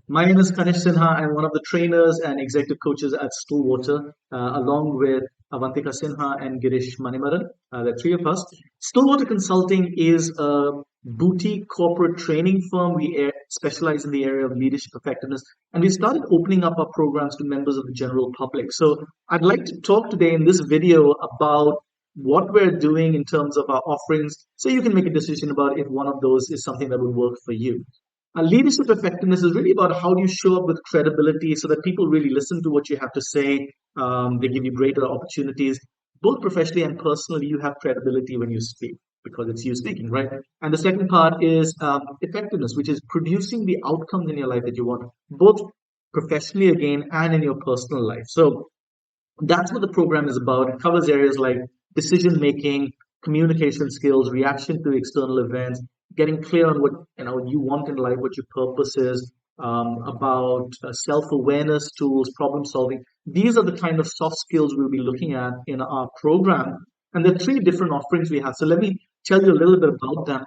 My name is Kanish Sinha. I'm one of the trainers and executive coaches at Stillwater, along with Avantika Sinha and Girish Manimaran. The three of us. Stillwater Consulting is a boutique corporate training firm. We specialize in the area of leadership effectiveness, and we started opening up our programs to members of the general public. So I'd like to talk today in this video about what we're doing in terms of our offerings, so you can make a decision about if one of those is something that would work for you. Leadership effectiveness is really about how do you show up with credibility so that people really listen to what you have to say. They give you greater opportunities, both professionally and personally. You have credibility when you speak because it's you speaking, right? And the second part is effectiveness, which is producing the outcomes in your life that you want, both professionally again and in your personal life. So that's what the program is about. It covers areas like decision making, communication skills, reaction to external events, getting clear on what you want in life, what your purpose is, about self-awareness tools, problem solving. These are the kind of soft skills we'll be looking at in our program. And there are three different offerings we have. So let me tell you a little bit about them.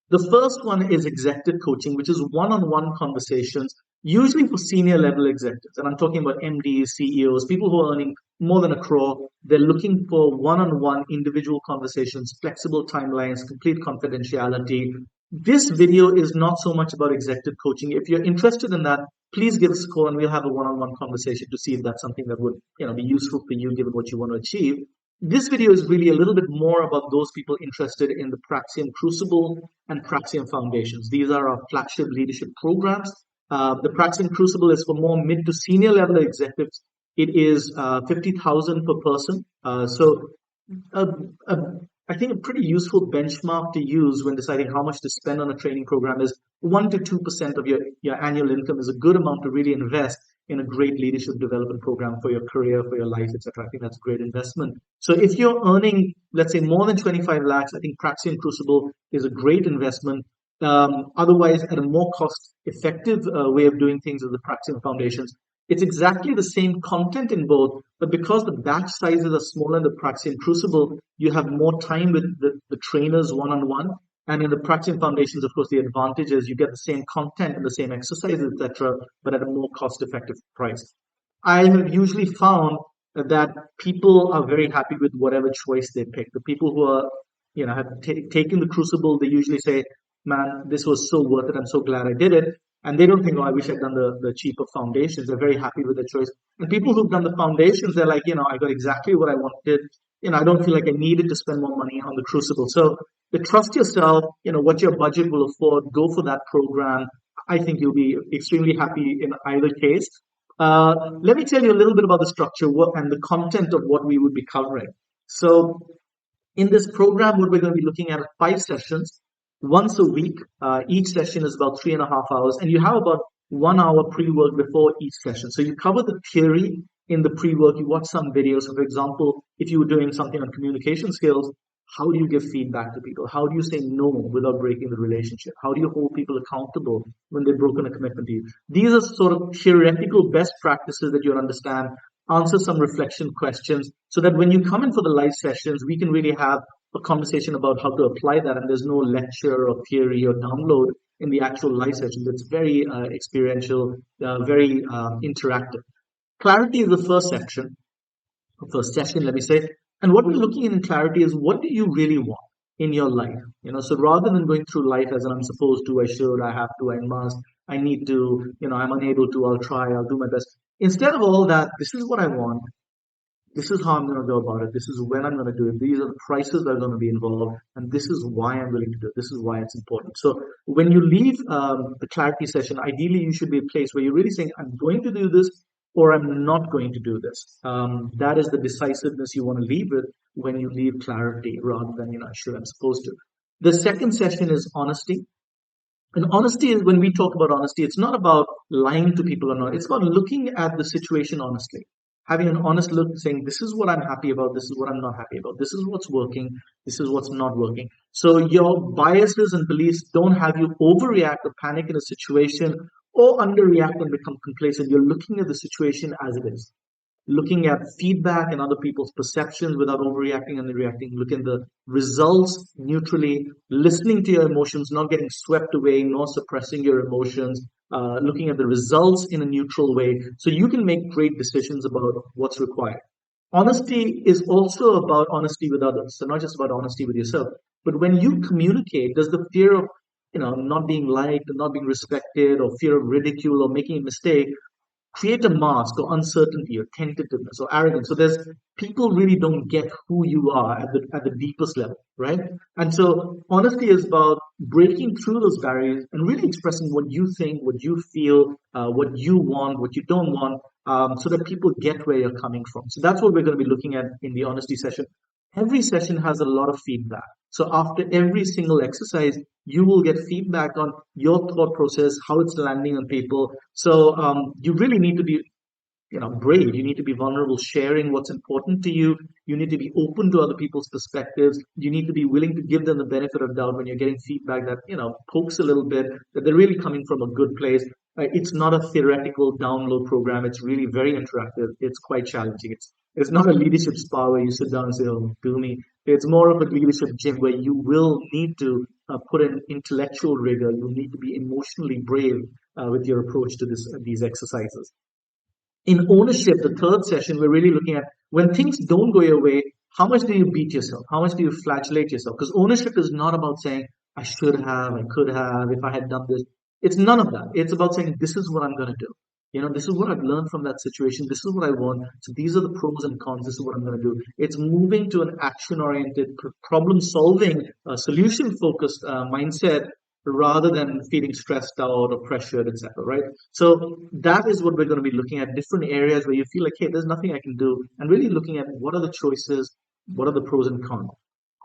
The first one is executive coaching, which is one-on-one conversations, usually for senior level executives. And I'm talking about MDs, CEOs, people who are earning more than a crore. They're looking for one-on-one individual conversations, flexible timelines, complete confidentiality. This video is not so much about executive coaching. If you're interested in that, please give us a call and we'll have a one-on-one conversation to see if that's something that would be useful for you given what you want to achieve. This video is really a little bit more about those people interested in the Praxeum Crucible and Praxeum Foundations. These are our flagship leadership programs. The Praxeum Crucible is for more mid to senior level executives. It is 50,000 per person. I think a pretty useful benchmark to use when deciding how much to spend on a training program is 1 to 2% of your annual income is a good amount to really invest in a great leadership development program for your career, for your life, etc. I think that's a great investment. So if you're earning, let's say, more than 25 lakhs, I think Praxeum Crucible is a great investment. Otherwise, at a more cost-effective way of doing things is the Praxeum Foundations. It's exactly the same content in both, but because the batch sizes are smaller in the Praxeum Crucible, you have more time with the trainers one-on-one. And in the Praxeum Foundations, of course, the advantage is you get the same content and the same exercises, etc., but at a more cost-effective price. I have usually found that people are very happy with whatever choice they pick. The people who are, have taken the Crucible, they usually say, "Man, this was so worth it. I'm so glad I did it." And they don't think, "Oh, I wish I'd done the cheaper Foundations." They're very happy with the choice. And people who've done the Foundations, they're like, I got exactly what I wanted. I don't feel like I needed to spend more money on the Crucible. So trust yourself, what your budget will afford, go for that program. I think you'll be extremely happy in either case. Let me tell you a little bit about the structure and the content of what we would be covering. So in this program, what we're going to be looking at are 5 sessions, once a week. Each session is about 3.5 hours, and you have about 1 hour pre-work before each session. So you cover the theory in the pre-work, you watch some videos. So for example, if you were doing something on communication skills, how do you give feedback to people? How do you say no without breaking the relationship? How do you hold people accountable when they've broken a commitment to you? These are sort of theoretical best practices that you'll understand. Answer some reflection questions so that when you come in for the live sessions, we can really have a conversation about how to apply that. And there's no lecture or theory or download in the actual live sessions. It's very experiential, very interactive. Clarity is the first session, let me say. And what we're looking at in clarity is, what do you really want in your life? So rather than going through life as I'm supposed to, I should, I have to, I must, I need to, I'm unable to, I'll try, I'll do my best. Instead of all that, this is what I want. This is how I'm going to go about it. This is when I'm going to do it. These are the prices that are going to be involved. And this is why I'm willing to do it. This is why it's important. So when you leave the clarity session, ideally you should be a place where you're really saying, I'm going to do this, or I'm not going to do this. That is the decisiveness you want to leave with when you leave clarity, rather than, I should, I'm supposed to. The second session is honesty. And honesty is, when we talk about honesty, it's not about lying to people or not. It's about looking at the situation honestly. Having an honest look, saying, this is what I'm happy about, this is what I'm not happy about, this is what's working, this is what's not working. So your biases and beliefs don't have you overreact or panic in a situation, or underreact and become complacent. You're looking at the situation as it is. looking at feedback and other people's perceptions without overreacting and reacting, looking at the results neutrally, listening to your emotions, not getting swept away, nor suppressing your emotions, looking at the results in a neutral way so you can make great decisions about what's required. Honesty is also about honesty with others, so not just about honesty with yourself. But when you communicate, does the fear of not being liked or not being respected or fear of ridicule or making a mistake create a mask or uncertainty or tentativeness or arrogance? So there's people really don't get who you are at the deepest level, right? And so honesty is about breaking through those barriers and really expressing what you think, what you feel, what you want, what you don't want, so that people get where you're coming from. So that's what we're going to be looking at in the honesty session. Every session has a lot of feedback. So after every single exercise, you will get feedback on your thought process, how it's landing on people. So you really need to be brave. You need to be vulnerable, sharing what's important to you. You need to be open to other people's perspectives. You need to be willing to give them the benefit of doubt when you're getting feedback that pokes a little bit, that they're really coming from a good place. It's not a theoretical download program. It's really very interactive. It's quite challenging. It's not a leadership spa where you sit down and say, "Oh, do me." It's more of a leadership gym where you will need to put in intellectual rigor. You need to be emotionally brave with your approach to these exercises. In ownership, the third session, we're really looking at when things don't go your way, how much do you beat yourself? How much do you flagellate yourself? Because ownership is not about saying, I should have, I could have, if I had done this. It's none of that. It's about saying, this is what I'm going to do. This is what I've learned from that situation. This is what I want. So these are the pros and cons. This is what I'm going to do. It's moving to an action oriented, problem solving, solution focused mindset rather than feeling stressed out or pressured, etc. Right? So that is what we're going to be looking at, different areas where you feel like, hey, there's nothing I can do, and really looking at what are the choices, what are the pros and cons.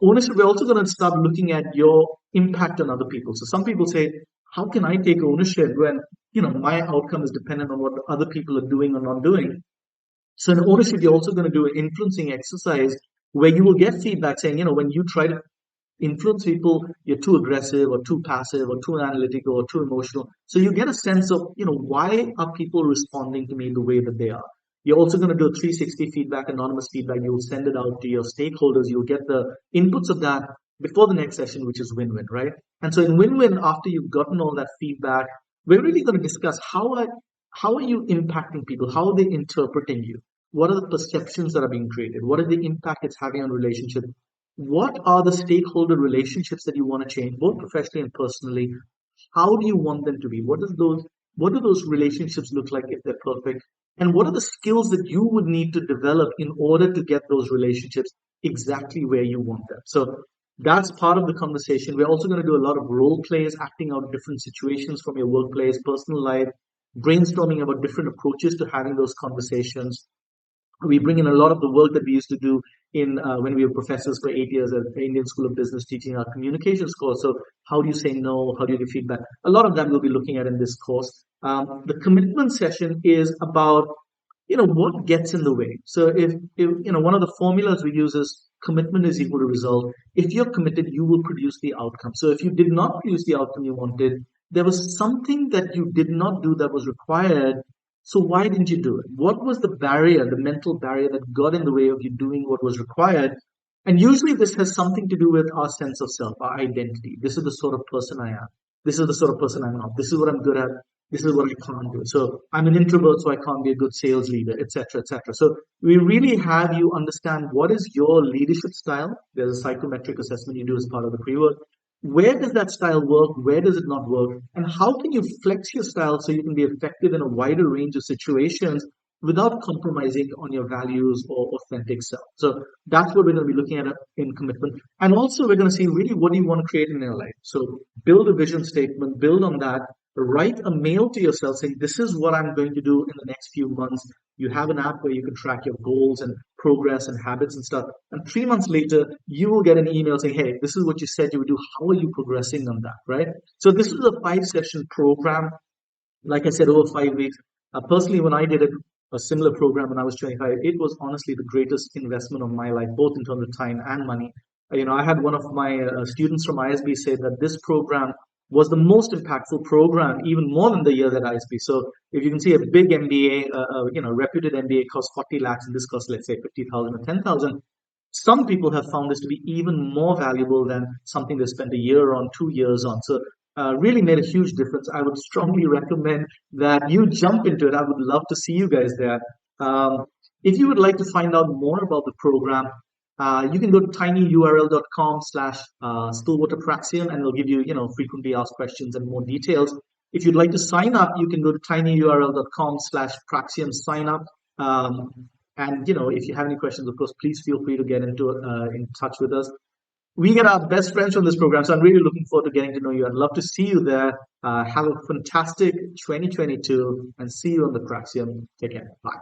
Ownership, we're also going to start looking at your impact on other people. So some people say, how can I take ownership when my outcome is dependent on what other people are doing or not doing? So in ownership, you're also going to do an influencing exercise where you will get feedback saying, when you try to influence people, you're too aggressive or too passive or too analytical or too emotional. So you get a sense of, why are people responding to me the way that they are? You're also going to do a 360 feedback, anonymous feedback. You'll send it out to your stakeholders. You'll get the inputs of that before the next session, which is win-win, right? And so in win-win, after you've gotten all that feedback, we're really going to discuss how are you impacting people? How are they interpreting you? What are the perceptions that are being created? What is the impact it's having on relationships? What are the stakeholder relationships that you want to change, both professionally and personally? How do you want them to be? What do those relationships look like if they're perfect? And what are the skills that you would need to develop in order to get those relationships exactly where you want them? So that's part of the conversation. We're also going to do a lot of role plays, acting out different situations from your workplace, personal life, brainstorming about different approaches to having those conversations. We bring in a lot of the work that we used to do in when we were professors for 8 years at the Indian School of Business, teaching our communications course. So how do you say no? How do you give feedback? A lot of that we'll be looking at in this course. The commitment session is about what gets in the way. So if one of the formulas we use is commitment is equal to result. If you're committed, you will produce the outcome. So if you did not produce the outcome you wanted, there was something that you did not do that was required. So why didn't you do it? What was the barrier, the mental barrier that got in the way of you doing what was required? And usually this has something to do with our sense of self, our identity. This is the sort of person I am. This is the sort of person I'm not. This is what I'm good at. This is what I can't do. So I'm an introvert, so I can't be a good sales leader, etc., etc. So we really have you understand what is your leadership style. There's a psychometric assessment you do as part of the pre-work. Where does that style work? Where does it not work? And how can you flex your style so you can be effective in a wider range of situations without compromising on your values or authentic self? So that's what we're going to be looking at in commitment. And also we're going to see really what do you want to create in your life. So build a vision statement, build on that, write a mail to yourself saying, this is what I'm going to do in the next few months. You have an app where you can track your goals and progress and habits and stuff. And 3 months later, you will get an email saying, hey, this is what you said you would do. How are you progressing on that, right? So this is a 5-session program. Like I said, over 5 weeks. Personally, when I did a similar program when I was 25, it was honestly the greatest investment of my life, both in terms of time and money. I had one of my students from ISB say that this program was the most impactful program, even more than the year that ISB. So if you can see a big MBA, reputed MBA costs 40 lakhs, and this costs, let's say, 50,000 or 10,000. Some people have found this to be even more valuable than something they spent a year on, 2 years on. So really made a huge difference. I would strongly recommend that you jump into it. I would love to see you guys there. If you would like to find out more about the program, you can go to tinyurl.com/Stillwater Praxeum, and it'll give you, frequently asked questions and more details. If you'd like to sign up, you can go to tinyurl.com/Praxeum sign up. And if you have any questions, of course, please feel free to get in touch with us. We get our best friends from this program, so I'm really looking forward to getting to know you. I'd love to see you there. Have a fantastic 2022, and see you on the Praxeum. Take care. Bye.